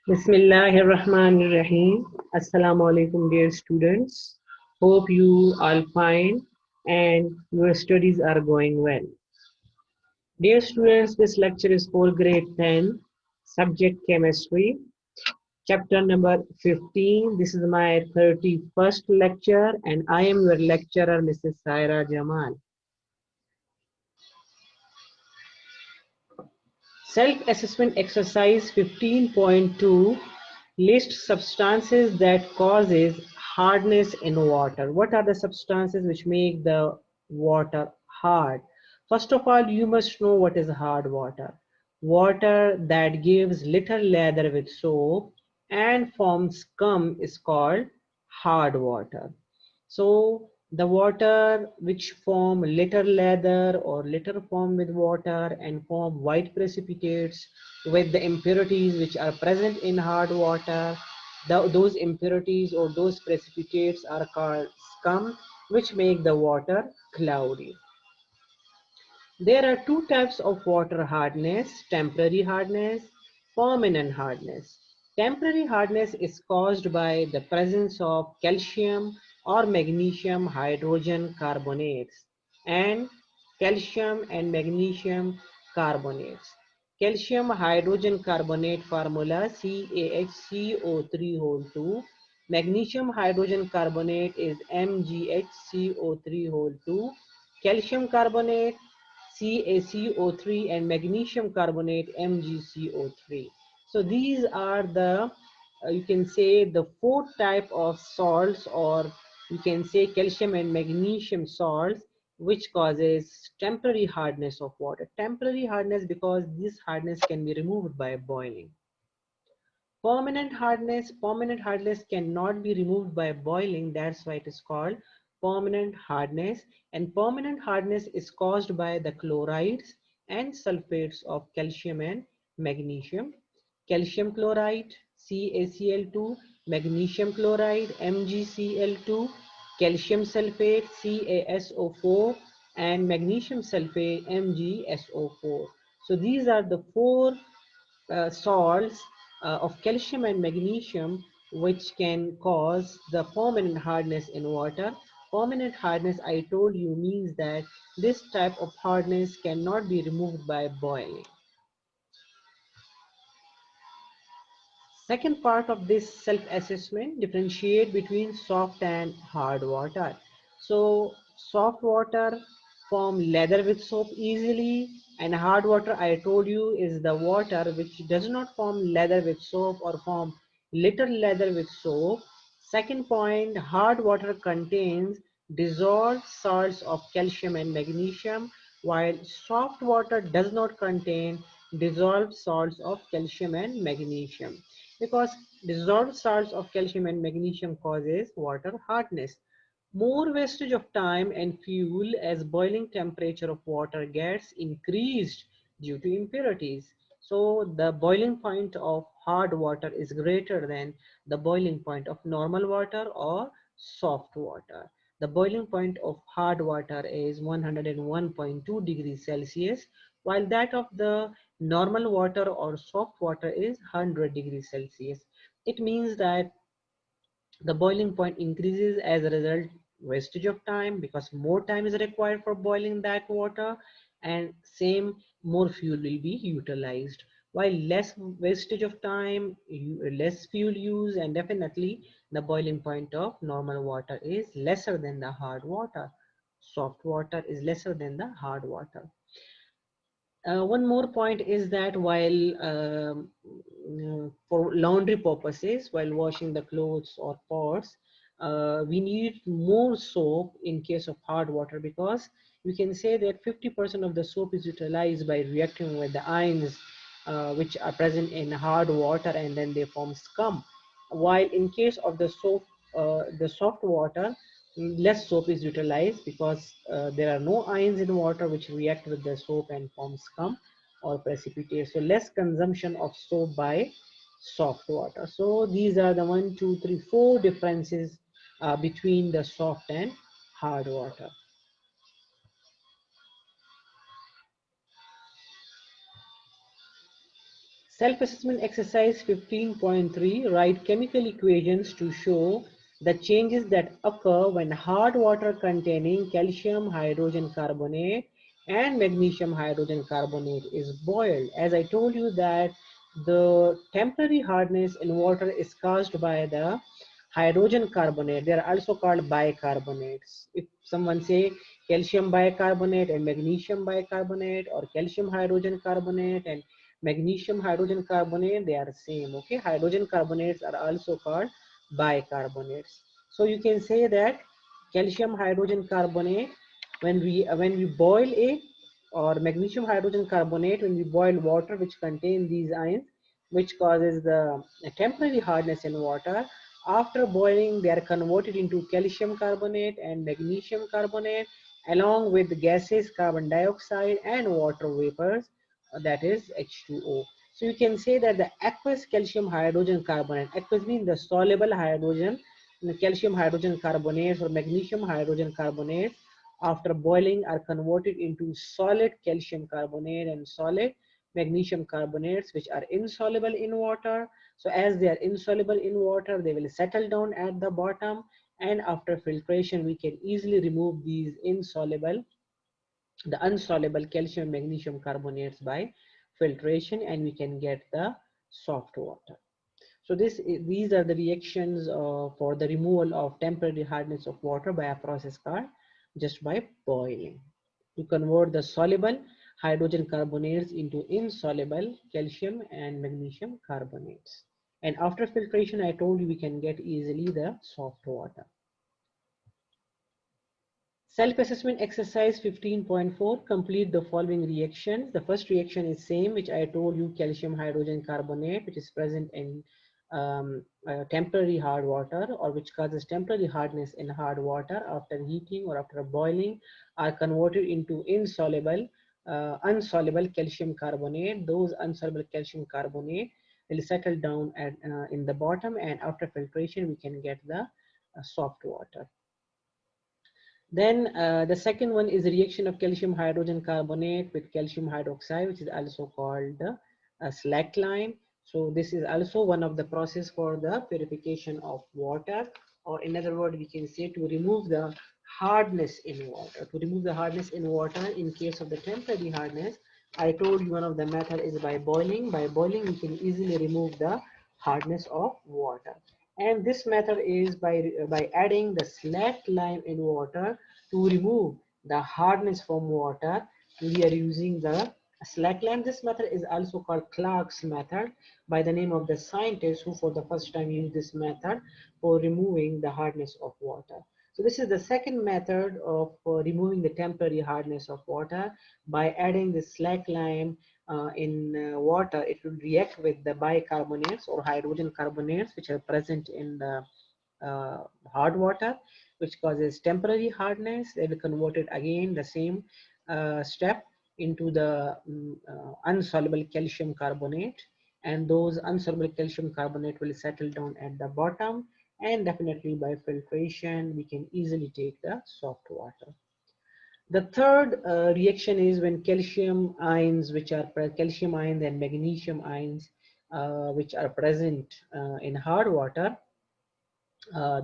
Bismillahirrahmanirrahim. Assalamu alaikum, dear students. Hope you all fine and your studies are going well. Dear students, this lecture is for grade 10, subject chemistry, chapter number 15. This is my 31st lecture and I am your lecturer, Mrs. Saira Jamal. Self-assessment exercise 15.2 lists substances that causes hardness in water. What are the substances which make the water hard? First of all, you must know what is hard water. Water that gives little lather with soap and forms scum is called hard water. So the water which form little lather or little form with water and form white precipitates with the impurities which are present in hard water, those impurities or those precipitates are called scum, which make the water cloudy. There are two types of water hardness: temporary hardness, permanent hardness. Temporary hardness is caused by the presence of calcium or magnesium hydrogen carbonates and calcium and magnesium carbonates. Calcium hydrogen carbonate formula CaHCO3 whole 2. Magnesium hydrogen carbonate is MgHCO3 whole 2. Calcium carbonate CaCO3 and magnesium carbonate MgCO3. So these are the you can say the four type of salts, or you can say calcium and magnesium salts, which causes temporary hardness of water. Temporary hardness because this hardness can be removed by boiling. Permanent hardness cannot be removed by boiling. That's why it is called permanent hardness. And permanent hardness is caused by the chlorides and sulfates of calcium and magnesium. Calcium chloride, CaCl2, magnesium chloride, MgCl2, calcium sulfate, CaSO4, and magnesium sulfate, MgSO4. So these are the four salts of calcium and magnesium which can cause the permanent hardness in water. Permanent hardness, I told you, means that this type of hardness cannot be removed by boiling. Second part of this self-assessment, differentiate between soft and hard water. So soft water form lather with soap easily, and hard water, I told you, is the water which does not form lather with soap or form little lather with soap. Second point, hard water contains dissolved salts of calcium and magnesium, while soft water does not contain dissolved salts of calcium and magnesium, because dissolved salts of calcium and magnesium causes water hardness. More wastage of time and fuel as boiling temperature of water gets increased due to impurities. So the boiling point of hard water is greater than the boiling point of normal water or soft water. The boiling point of hard water is 101.2 degrees Celsius, while that of the normal water or soft water is 100 degrees Celsius. It means that the boiling point increases as a result wastage of time, because more time is required for boiling that water, and same more fuel will be utilized, while less wastage of time, less fuel use, and definitely the boiling point of normal water is lesser than the hard water. Soft water is lesser than the hard water. One more point is that while for laundry purposes, while washing the clothes or pots, we need more soap in case of hard water, because we can say that 50% of the soap is utilized by reacting with the ions which are present in hard water, and then they form scum. While in case of the soft water, less soap is utilized, because there are no ions in water which react with the soap and form scum or precipitate. So less consumption of soap by soft water. So these are the 1, 2, 3, 4 differences between the soft and hard water. Self-assessment exercise 15.3, write chemical equations to show the changes that occur when hard water containing calcium hydrogen carbonate and magnesium hydrogen carbonate is boiled. As I told you that the temporary hardness in water is caused by the hydrogen carbonate. They are also called bicarbonates. If someone say calcium bicarbonate and magnesium bicarbonate, or calcium hydrogen carbonate and magnesium hydrogen carbonate, they are same. Okay, hydrogen carbonates are also called bicarbonates. So you can say that calcium hydrogen carbonate, when we boil it, or magnesium hydrogen carbonate, when we boil water which contain these ions, which causes the temporary hardness in water, after boiling they are converted into calcium carbonate and magnesium carbonate along with gases carbon dioxide and water vapors, that is H2O. So you can say that the aqueous calcium hydrogen carbonate, aqueous means the soluble hydrogen, the calcium hydrogen carbonates or magnesium hydrogen carbonates after boiling are converted into solid calcium carbonate and solid magnesium carbonates, which are insoluble in water. So as they are insoluble in water, they will settle down at the bottom, and after filtration we can easily remove these the insoluble calcium magnesium carbonates by filtration, and we can get the soft water. So these are the reactions for the removal of temporary hardness of water by a process called just by boiling, to convert the soluble hydrogen carbonates into insoluble calcium and magnesium carbonates. And after filtration, I told you we can get easily the soft water. Self-assessment exercise 15.4, complete the following reactions. The first reaction is same, which I told you, calcium hydrogen carbonate, which is present in temporary hard water, or which causes temporary hardness in hard water after heating or after boiling, are converted into insoluble calcium carbonate. Those insoluble calcium carbonate will settle down in the bottom, and after filtration we can get the soft water. Then the second one is the reaction of calcium hydrogen carbonate with calcium hydroxide, which is also called slackline. So this is also one of the process for the purification of water, or in other words, we can say to remove the hardness in water. To remove the hardness in water in case of the temporary hardness, I told you one of the method is by boiling. By boiling, we can easily remove the hardness of water. And this method is by adding the slack lime in water to remove the hardness from water. We are using the slack lime. This method is also called Clark's method by the name of the scientist who for the first time used this method for removing the hardness of water. So this is the second method of removing the temporary hardness of water by adding the slack lime in water. It will react with the bicarbonates or hydrogen carbonates which are present in the hard water, which causes temporary hardness. They will convert it again the same step into the insoluble calcium carbonate, and those insoluble calcium carbonate will settle down at the bottom, and definitely by filtration we can easily take the soft water. The third reaction is when calcium ions, which are calcium ions and magnesium ions, which are present in hard water,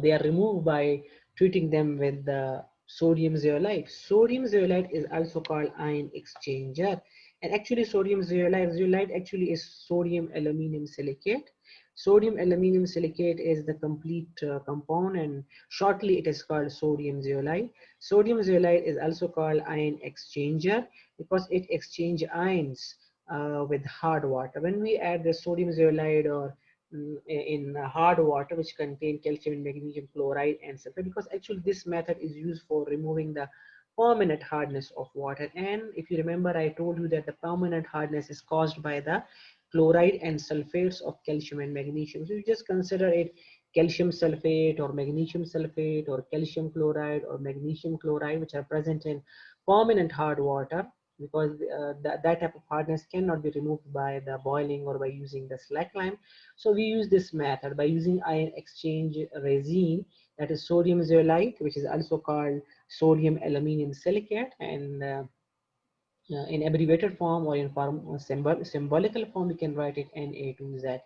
they are removed by treating them with the sodium zeolite. Sodium zeolite is also called ion exchanger. And actually sodium zeolite actually is sodium aluminum silicate. Sodium aluminum silicate is the complete compound, and shortly it is called sodium zeolite. Sodium zeolite is also called ion exchanger because it exchanges ions with hard water. When we add the sodium zeolite or in hard water which contain calcium and magnesium chloride and sulfur, because actually this method is used for removing the permanent hardness of water. And if you remember, I told you that the permanent hardness is caused by the chloride and sulfates of calcium and magnesium. So you just consider it calcium sulfate or magnesium sulfate or calcium chloride or magnesium chloride, which are present in permanent hard water, because that type of hardness cannot be removed by the boiling or by using the slack lime. So we use this method by using ion exchange resin, that is sodium zeolite, which is also called sodium aluminum silicate, and in abbreviated form or in symbolical form, we can write it Na2Z.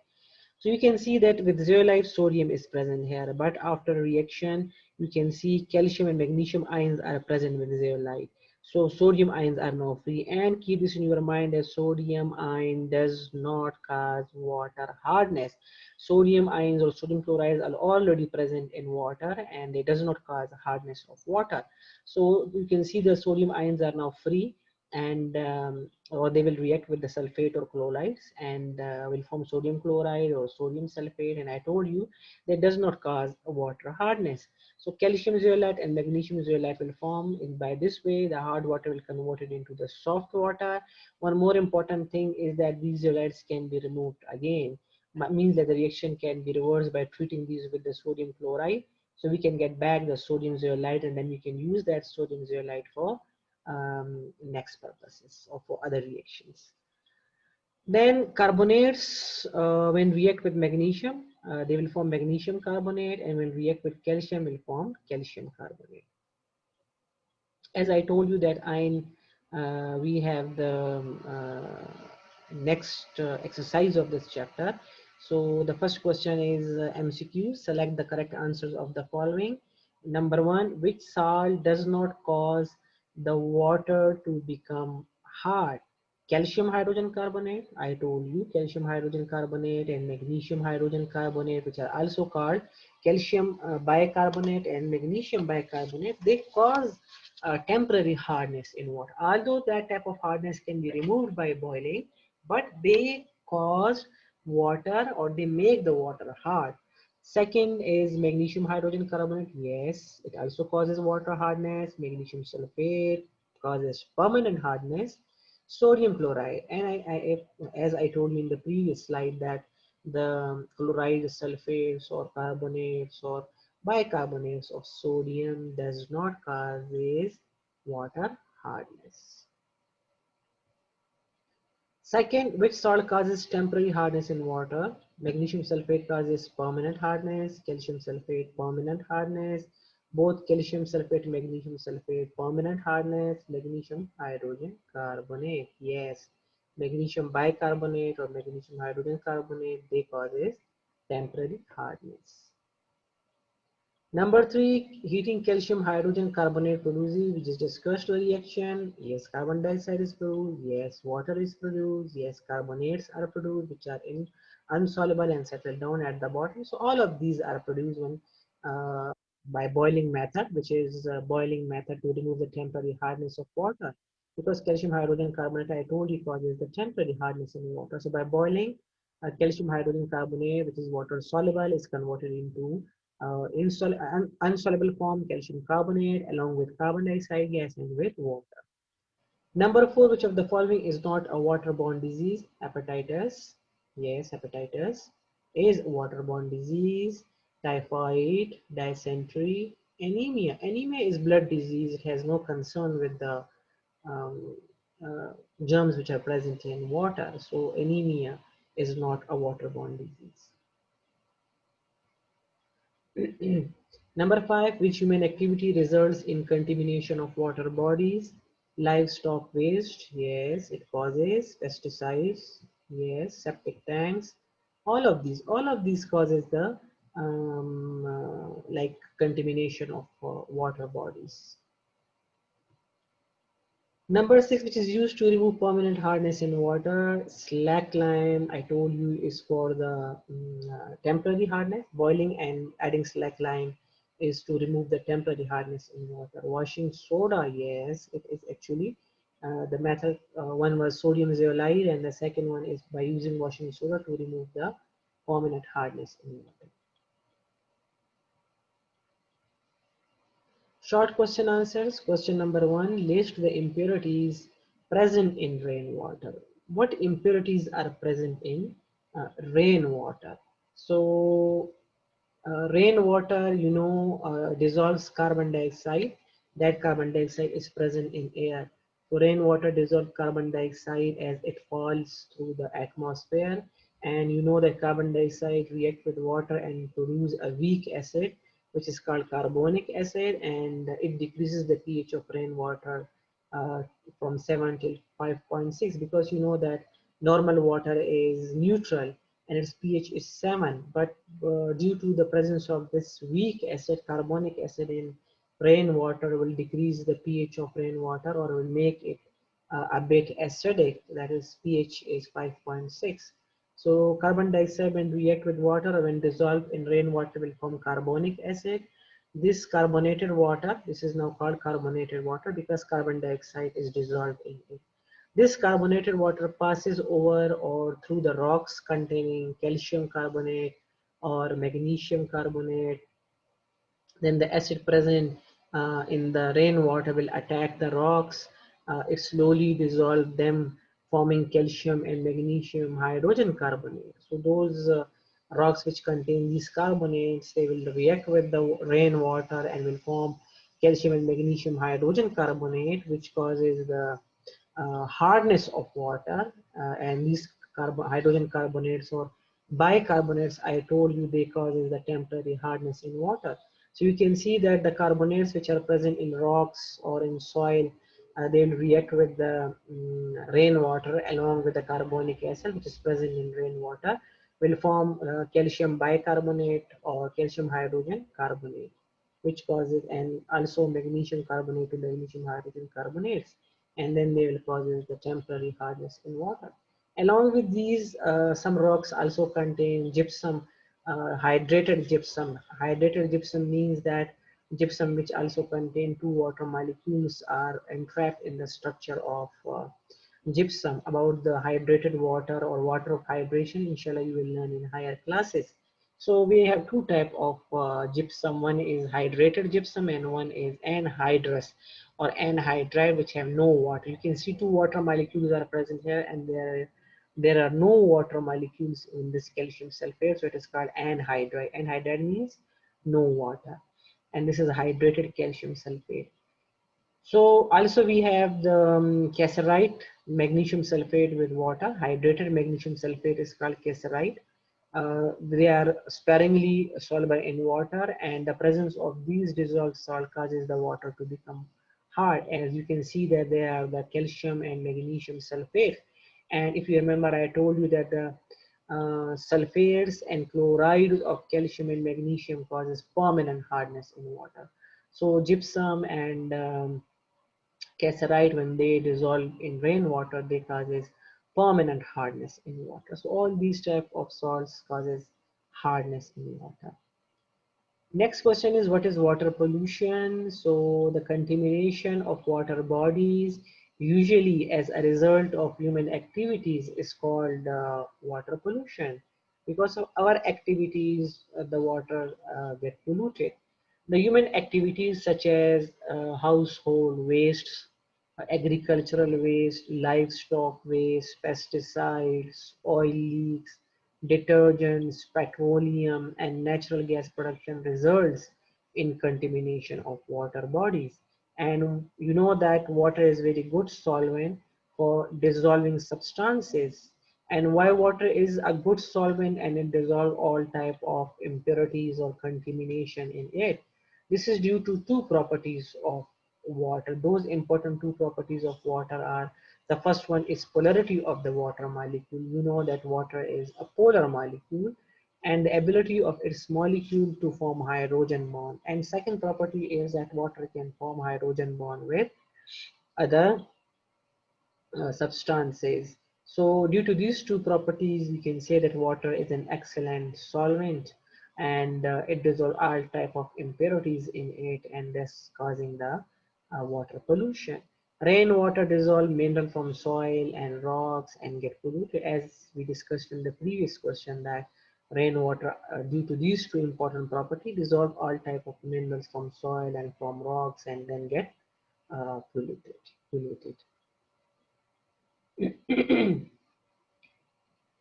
So you can see that with zeolite, sodium is present here, but after reaction, you can see calcium and magnesium ions are present with zeolite. So sodium ions are now free, and keep this in your mind that sodium ion does not cause water hardness. Sodium ions or sodium chlorides are already present in water and they does not cause hardness of water. So you can see the sodium ions are now free, and or they will react with the sulfate or chlorides and will form sodium chloride or sodium sulfate, and I told you that does not cause water hardness. So calcium zeolite and magnesium zeolite will form in by this way. The hard water will convert it into the soft water. One more important thing is that these zeolites can be removed again. Means that the reaction can be reversed by treating these with the sodium chloride, so we can get back the sodium zeolite, and then we can use that sodium zeolite for next purposes or for other reactions. Then carbonates, when react with magnesium, they will form magnesium carbonate, and when react with calcium, will form calcium carbonate. As I told you that we have the next exercise of this chapter. So the first question is MCQ. Select the correct answers of the following. Number one, which salt does not cause the water to become hard? Calcium hydrogen carbonate, I told you, calcium hydrogen carbonate and magnesium hydrogen carbonate, which are also called calcium bicarbonate and magnesium bicarbonate, they cause temporary hardness in water. Although that type of hardness can be removed by boiling, but they cause water or they make the water hard. Second is magnesium hydrogen carbonate. Yes, it also causes water hardness. Magnesium sulfate causes permanent hardness. Sodium chloride, and as I told you in the previous slide, that the chloride, sulfates or carbonates or bicarbonates of sodium does not causes water hardness. Second, which salt causes temporary hardness in water? Magnesium sulfate causes permanent hardness, calcium sulfate permanent hardness, both calcium sulfate and magnesium sulfate permanent hardness, magnesium hydrogen carbonate. Yes, magnesium bicarbonate or magnesium hydrogen carbonate, they causes temporary hardness. Number three, heating calcium hydrogen carbonate produces, which is discussed reaction. Yes, carbon dioxide is produced. Yes, water is produced. Yes, carbonates are produced, which are insoluble and settle down at the bottom. So all of these are produced when by boiling method, which is boiling method to remove the temporary hardness of water. Because calcium hydrogen carbonate, I told you, causes the temporary hardness in water. So by boiling, calcium hydrogen carbonate, which is water soluble, is converted into insoluble form calcium carbonate along with carbon dioxide gas and with water. Number four, which of the following is not a waterborne disease? Hepatitis. Yes, hepatitis is a waterborne disease. Typhoid, dysentery, anemia. Anemia is blood disease. It has no concern with the um, uh, germs which are present in water. So anemia is not a waterborne disease. Number five, which human activity results in contamination of water bodies? Livestock waste, yes, it causes pesticides, yes, septic tanks, all of these causes the like contamination of water bodies. Number six, which is used to remove permanent hardness in water, slack lime, I told you, is for the temporary hardness. Boiling and adding slack lime is to remove the temporary hardness in water. Washing soda, yes, it is actually the method. One was sodium zeolite, and the second one is by using washing soda to remove the permanent hardness in water. Short question answers. Question number one, list the impurities present in rainwater. What impurities are present in rainwater? So, rainwater, dissolves carbon dioxide. That carbon dioxide is present in air. So, rainwater dissolves carbon dioxide as it falls through the atmosphere. And you know that carbon dioxide react with water and produce a weak acid, which is called carbonic acid, and it decreases the pH of rainwater uh, from 7 till 5.6, because you know that normal water is neutral and its pH is 7, but due to the presence of this weak acid, carbonic acid in rainwater, will decrease the pH of rainwater or will make it a bit acidic, that is pH is 5.6. So carbon dioxide when react with water or when dissolved in rainwater will form carbonic acid. This carbonated water, this is now called carbonated water because carbon dioxide is dissolved in it. This carbonated water passes over or through the rocks containing calcium carbonate or magnesium carbonate. Then the acid present in the rainwater will attack the rocks. It slowly dissolve them, forming calcium and magnesium hydrogen carbonate. So those rocks which contain these carbonates, they will react with the rainwater and will form calcium and magnesium hydrogen carbonate, which causes the hardness of water. And these hydrogen carbonates or bicarbonates, I told you, they causes the temporary hardness in water. So you can see that the carbonates which are present in rocks or in soil, they will react with the rainwater along with the carbonic acid which is present in rainwater, will form calcium bicarbonate or calcium hydrogen carbonate, which causes, and also magnesium carbonate to magnesium hydrogen carbonates, and then they will cause the temporary hardness in water. Along with these, some rocks also contain gypsum, hydrated gypsum. Hydrated gypsum means that gypsum which also contain two water molecules are entrapped in the structure of gypsum. About the hydrated water or water of hydration, inshallah you will learn in higher classes. So we have two type of gypsum. One is hydrated gypsum and one is anhydrous or anhydride, which have no water. You can see two water molecules are present here, and there are no water molecules in this calcium sulfate, so it is called anhydride. Anhydride means no water, and this is hydrated calcium sulfate. So also we have the cassiterite, magnesium sulfate with water. Hydrated magnesium sulfate is called cassiterite. They are sparingly soluble in water, and the presence of these dissolved salt causes the water to become hard. As you can see that they are the calcium and magnesium sulfate. And if you remember, I told you that the sulfates and chloride of calcium and magnesium causes permanent hardness in water. So gypsum and cassiterite, when they dissolve in rainwater, they causes permanent hardness in water. So all these type of salts causes hardness in water. Next question is, what is water pollution? So the contamination of water bodies, usually as a result of human activities, is called water pollution. Because of our activities, the water get polluted. The human activities such as household wastes, agricultural waste, livestock waste, pesticides, oil leaks, detergents, petroleum, and natural gas production results in contamination of water bodies. And you know that water is very good solvent for dissolving substances. And why water is a good solvent and it dissolves all type of impurities or contamination in it? This is due to two properties of water. Those important two properties of water are, the first one is polarity of the water molecule. You know that water is a polar molecule, and the ability of its molecule to form hydrogen bond. And second property is that water can form hydrogen bond with other substances. So due to these two properties, we can say that water is an excellent solvent, and it dissolves all type of impurities in it, and thus causing the water pollution. Rainwater dissolve mineral from soil and rocks and get polluted, as we discussed in the previous question, that rainwater, due to these two important properties, dissolve all type of minerals from soil and from rocks and then get polluted.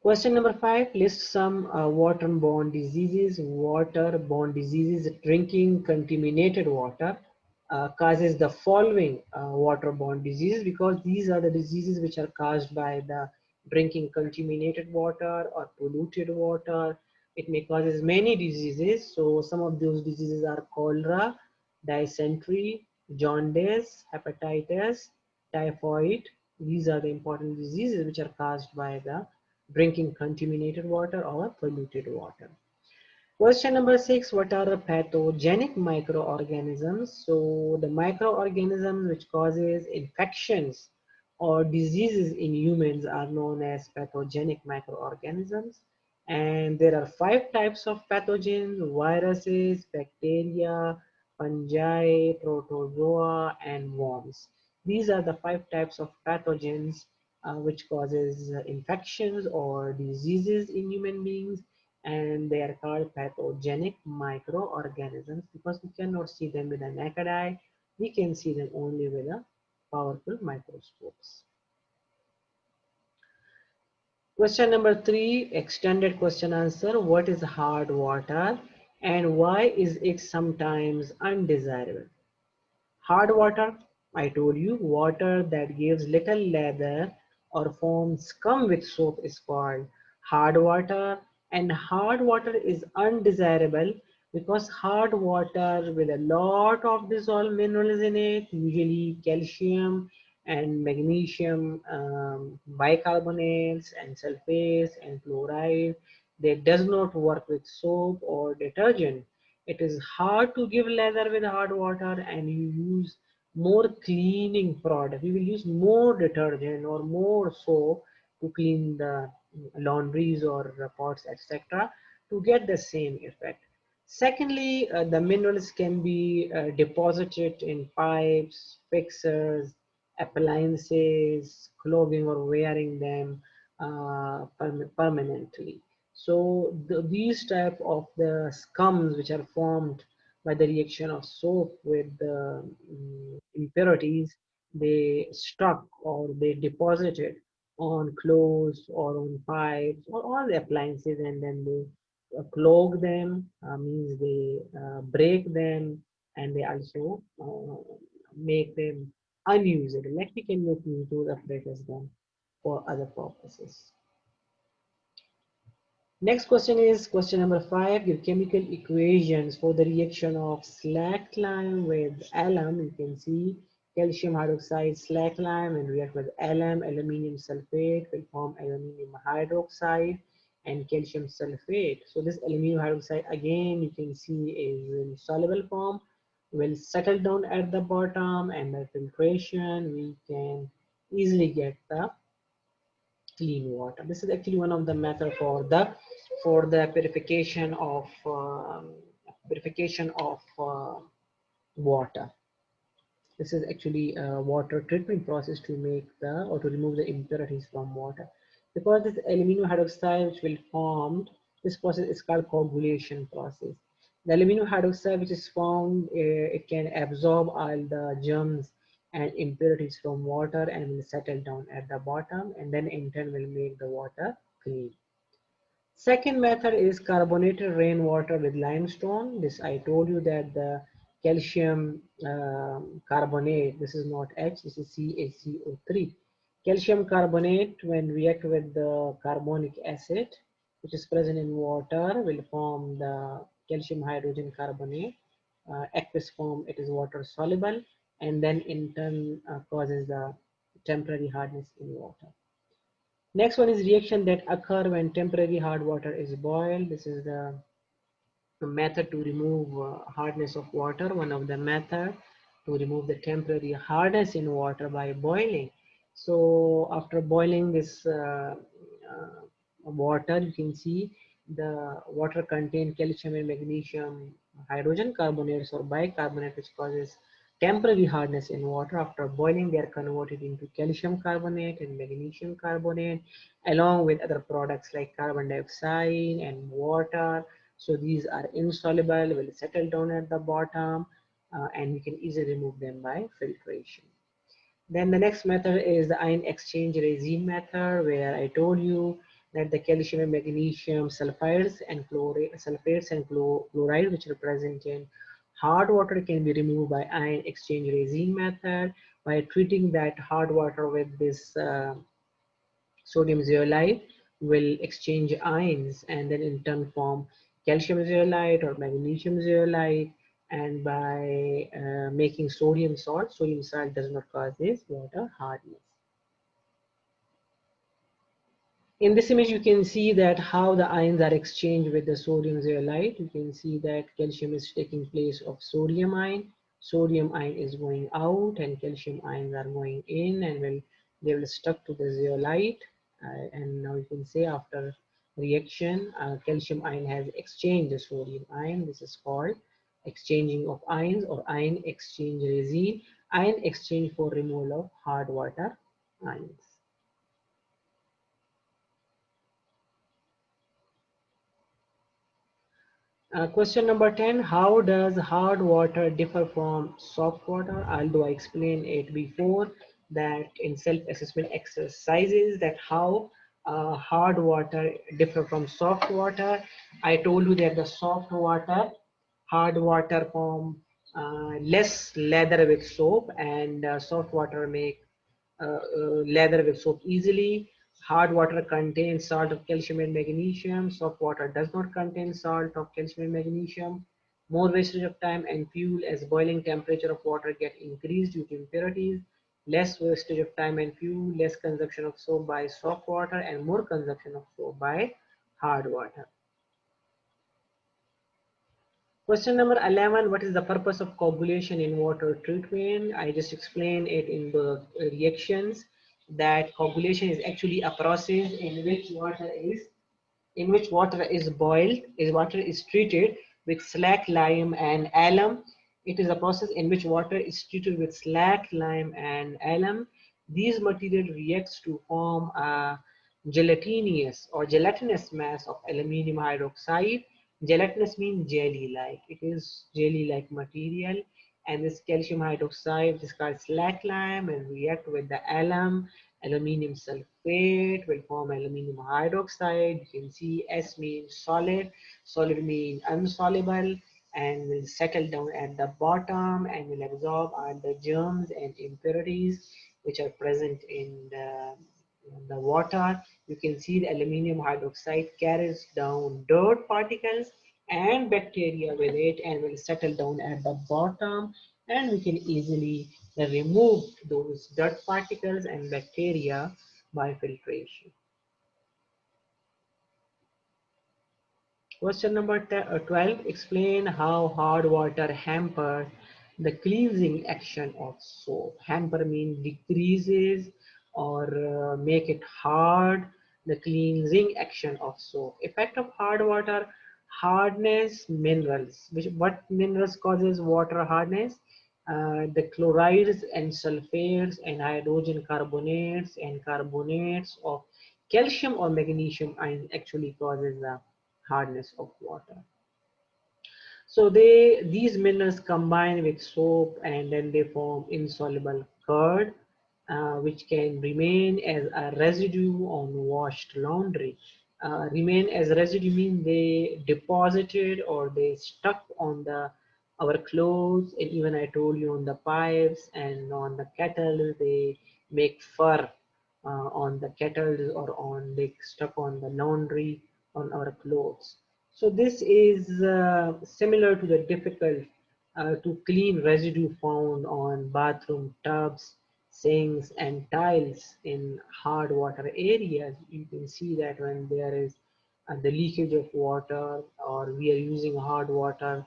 Question number 5, list some waterborne diseases. Waterborne diseases, drinking contaminated water causes the following waterborne diseases, because these are the diseases which are caused by the drinking contaminated water or polluted water. It may causes many diseases. So some of those diseases are cholera, dysentery, jaundice, hepatitis, typhoid. These are the important diseases which are caused by the drinking contaminated water or polluted water. Question number 6, what are the pathogenic microorganisms? So the microorganisms which causes infections or diseases in humans are known as pathogenic microorganisms. And there are 5 types of pathogens: viruses, bacteria, fungi, protozoa, and worms. These are the 5 types of pathogens which causes infections or diseases in human beings, and they are called pathogenic microorganisms because we cannot see them with a naked eye. We can see them only with a powerful microscopes. Question number 3, extended question answer. What is hard water and why is it sometimes undesirable? Hard water, I told you, water that gives little lather or forms scum with soap is called hard water, and hard water is undesirable because hard water with a lot of dissolved minerals in it, usually calcium and magnesium, bicarbonates and sulfates and chloride, they does not work with soap or detergent. It is hard to give lather with hard water, and you use more cleaning product. You will use more detergent or more soap to clean the laundries or pots, etc., to get the same effect. Secondly, the minerals can be deposited in pipes, fixtures, appliances, clothing or wearing them permanently. So these type of the scums which are formed by the reaction of soap with the impurities, they stuck or they deposited on clothes or on pipes or all the appliances, and then they clog them, means they break them, and they also make them unusable. Like we can use those apparatus then for other purposes. Next question is question number 5. Give chemical equations for the reaction of slacked lime with alum. You can see calcium hydroxide, slacked lime, and react with alum, aluminium sulfate will form aluminium hydroxide and calcium sulfate. So this aluminium hydroxide again you can see is in soluble form, will settle down at the bottom, and by filtration we can easily get the clean water. This is actually one of the method for the purification of water. This is actually a water treatment process to make the or to remove the impurities from water. Because this aluminum hydroxide which will formed, this process is called coagulation process. The aluminum hydroxide which is formed, it can absorb all the germs and impurities from water and will settle down at the bottom, and then in turn will make the water clean. Second method is carbonated rainwater with limestone. This I told you that the calcium carbonate, this is not H, this is CaCO3. Calcium carbonate when react with the carbonic acid which is present in water will form the calcium hydrogen carbonate. Aqueous form, it is water soluble, and then in turn causes the temporary hardness in water. Next one is reaction that occur when temporary hard water is boiled. This is the method to remove hardness of water. One of the method to remove the temporary hardness in water by boiling. So after boiling this water, you can see the water contain calcium and magnesium hydrogen carbonates or bicarbonate, which causes temporary hardness in water. After boiling, they are converted into calcium carbonate and magnesium carbonate along with other products like carbon dioxide and water. So these are insoluble, will settle down at the bottom, and we can easily remove them by filtration. Then the next method is the ion exchange resin method, where I told you that the calcium and magnesium sulfides and chloride, which are present in hard water, can be removed by ion exchange resin method by treating that hard water with this sodium zeolite will exchange ions and then in turn form calcium zeolite or magnesium zeolite, and by making sodium salt. Sodium salt does not cause this water hardness. In this image, you can see that how the ions are exchanged with the sodium zeolite. You can see that calcium is taking place of sodium ion. Sodium ion is going out and calcium ions are going in, and they will stuck to the zeolite. And now you can say after reaction, calcium ion has exchanged the sodium ion. This is called exchanging of ions or ion exchange resin. Ion exchange for removal of hard water ions. Question number 10, how does hard water differ from soft water? Although I explained it before that in self-assessment exercises that how hard water differ from soft water. I told you that the soft water, hard water form less lather with soap, and soft water make lather with soap easily. Hard water contains salt of calcium and magnesium. Soft water does not contain salt of calcium and magnesium. More wastage of time and fuel as boiling temperature of water get increased due to impurities. Less wastage of time and fuel, less consumption of soap by soft water, and more consumption of soap by hard water. Question number 11, what is the purpose of coagulation in water treatment? I just explained it in the reactions that coagulation is actually a process in which water is boiled, water is treated with slack, lime, and alum. It is a process in which water is treated with slack, lime, and alum. These material reacts to form a gelatinous mass of aluminum hydroxide. Gelatinous means jelly-like. It is jelly-like material, and this calcium hydroxide is called slack lime and react with the alum. Aluminium sulfate will form aluminum hydroxide. You can see S means solid, solid means insoluble, and will settle down at the bottom and will absorb all the germs and impurities which are present in the water. You can see the aluminum hydroxide carries down dirt particles and bacteria with it and will settle down at the bottom, and we can easily remove those dirt particles and bacteria by filtration. Question number 12, explain how hard water hamper the cleansing action of soap. Hamper means decreases or make it hard, the cleansing action of soap. Effect of hard water, hardness, minerals. What minerals causes water hardness? The chlorides and sulfates and hydrogen carbonates of calcium or magnesium ion actually causes the hardness of water. So these minerals combine with soap and then they form insoluble curd, which can remain as a residue on washed laundry. Remain as residue means they deposited or they stuck on our clothes, and even I told you on the pipes and on the kettle they make fur on the kettles or on they stuck on the laundry on our clothes. So this is similar to the difficult to clean residue found on bathroom tubs, sinks, and tiles in hard water areas. You can see that when there is the leakage of water or we are using hard water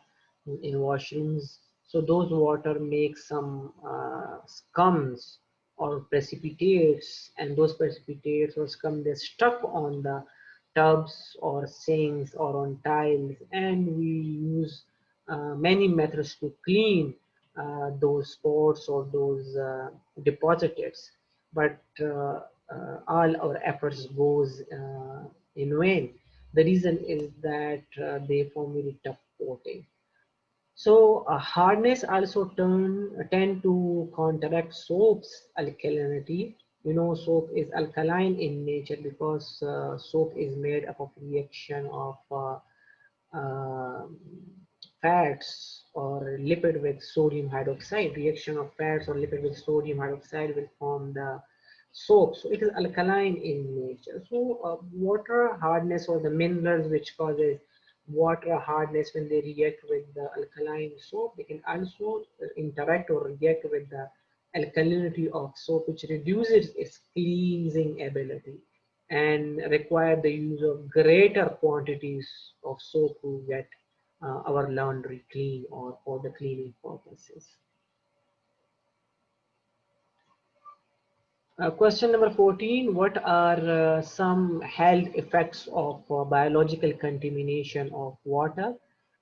in washrooms. So those water make some scums or precipitates, and those precipitates or scum they stuck on the tubs or sinks or on tiles, and we use many methods to clean those spots or those deposits, but all our efforts goes in vain. The reason is that they form very tough coating. So hardness also tend to counteract soap's alkalinity. You know, soap is alkaline in nature because soap is made up of reaction of uh, fats or lipid with sodium hydroxide. Reaction of fats or lipid with sodium hydroxide will form the soap. So it is alkaline in nature. So water hardness or the minerals which causes water hardness when they react with the alkaline soap. They can also interact or react with the alkalinity of soap, which reduces its cleansing ability and require the use of greater quantities of soap to get our laundry clean or for the cleaning purposes. Question number 14, what are some health effects of biological contamination of water?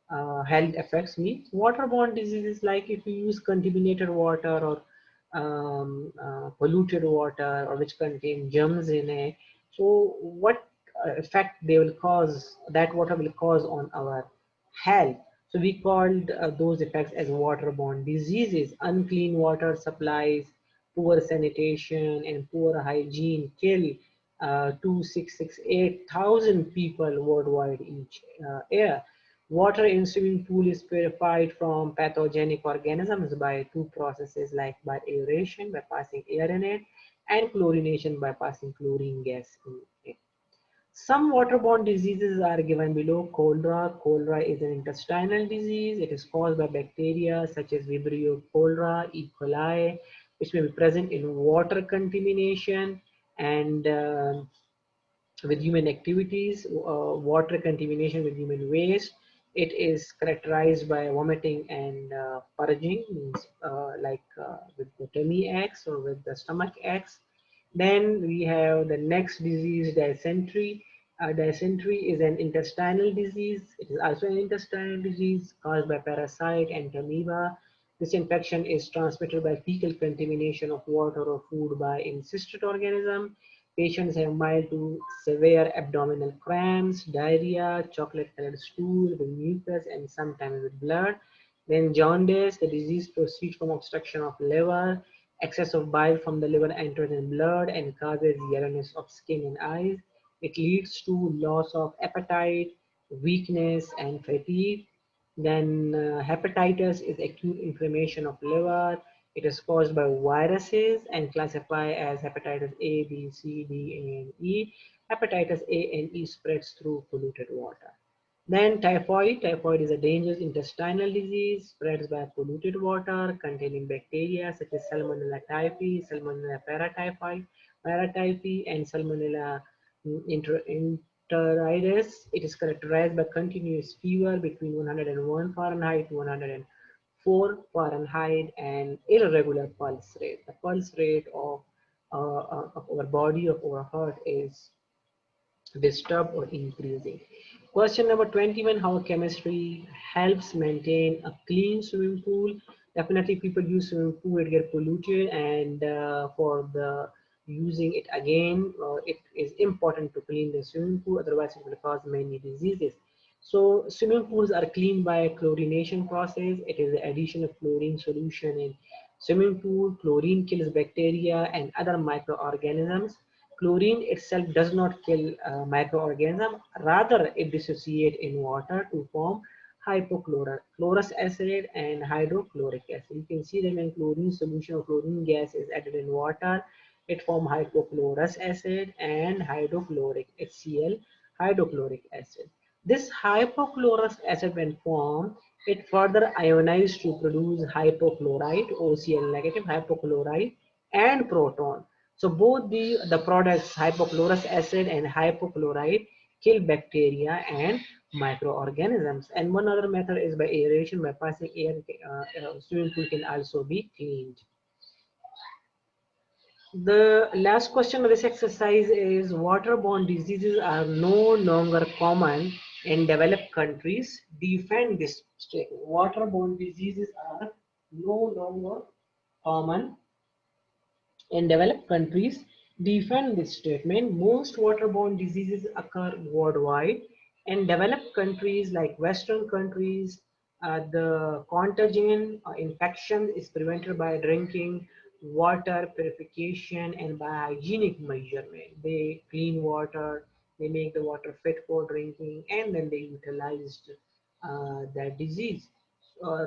Health effects means waterborne diseases, like if you use contaminated water or polluted water or which contain germs in it. So what effect they will cause, that water will cause on our health. So we called those effects as waterborne diseases. Unclean water supplies, poor sanitation and poor hygiene kill 2,668,000 people worldwide each year. Water in swimming pool is purified from pathogenic organisms by two processes, like by aeration by passing air in it and chlorination by passing chlorine gas in it. Some waterborne diseases are given below. Cholera. Cholera is an intestinal disease. It is caused by bacteria such as Vibrio cholera, E. coli, which may be present in water contamination and with human activities, water contamination with human waste. It is characterized by vomiting and purging, means with the tummy aches or with the stomach aches. Then we have the next disease, dysentery. Dysentery is an intestinal disease. It is also an intestinal disease caused by parasite and amoeba. This infection is transmitted by fecal contamination of water or food by encysted organism. Patients have mild to severe abdominal cramps, diarrhea, chocolate-colored stool with mucus and sometimes with blood. Then jaundice, the disease proceeds from obstruction of liver. Excess of bile from the liver enters in blood and causes yellowness of skin and eyes. It leads to loss of appetite, weakness, and fatigue. Then hepatitis is acute inflammation of liver. It is caused by viruses and classified as hepatitis A, B, C, D, and E. Hepatitis A and E spreads through polluted water. Then typhoid. Typhoid is a dangerous intestinal disease, spreads by polluted water containing bacteria such as Salmonella typhi, Salmonella paratyphi, and Salmonella enteritis. It is characterized by continuous fever between 101 Fahrenheit to 104 Fahrenheit and irregular pulse rate. The pulse rate of our body, of our heart, is disturbed or increasing. Question number 21, how chemistry helps maintain a clean swimming pool. Definitely people use swimming pool, it get polluted, and for the using it again, it is important to clean the swimming pool, otherwise it will cause many diseases. So swimming pools are cleaned by chlorination process. It is the addition of chlorine solution in swimming pool. Chlorine kills bacteria and other microorganisms. Chlorine itself does not kill microorganisms, rather it dissociates in water to form hypochlorous acid and hydrochloric acid. You can see that when chlorine solution or chlorine gas is added in water, it forms hypochlorous acid and hydrochloric HCl, hydrochloric acid. This hypochlorous acid when formed, it further ionized to produce hypochlorite, OCl negative, hypochlorite and proton. So both the products, hypochlorous acid and hypochlorite, kill bacteria and microorganisms. And one other method is by aeration, by passing air. Swimming pool can also be cleaned. The last question of this exercise is, waterborne diseases are no longer common in developed countries. Defend this statement. Waterborne diseases are no longer common in developed countries. Defend this statement. Most waterborne diseases occur worldwide. In developed countries like Western countries, the contagion infection is prevented by drinking water purification and by hygienic measurement. They clean water, they make the water fit for drinking, and then they utilize that disease.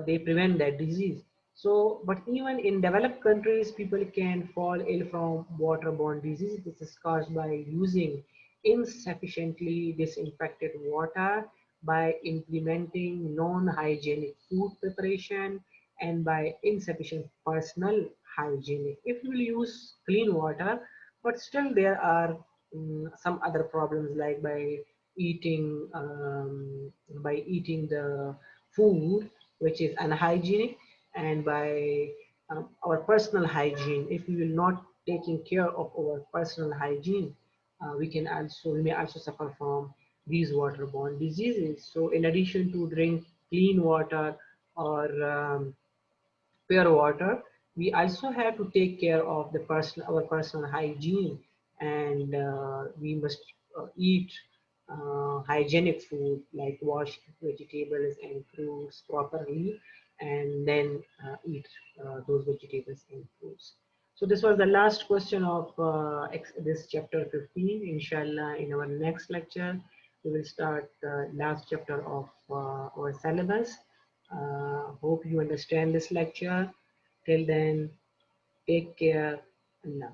They prevent that disease. So, but even in developed countries, people can fall ill from waterborne disease. This is caused by using insufficiently disinfected water, by implementing non-hygienic food preparation and by insufficient personal hygiene. If you will use clean water, but still there are some other problems like by eating the food which is unhygienic, and by our personal hygiene. If we will not taking care of our personal hygiene, we may also suffer from these waterborne diseases. So in addition to drink clean water or pure water, we also have to take care of our personal hygiene, and we must eat hygienic food like wash vegetables and fruits properly, and then eat those vegetables and fruits. So this was the last question of this chapter 15. Inshallah, in our next lecture, we will start the last chapter of our syllabus. Hope you understand this lecture. Till then, take care. Allah.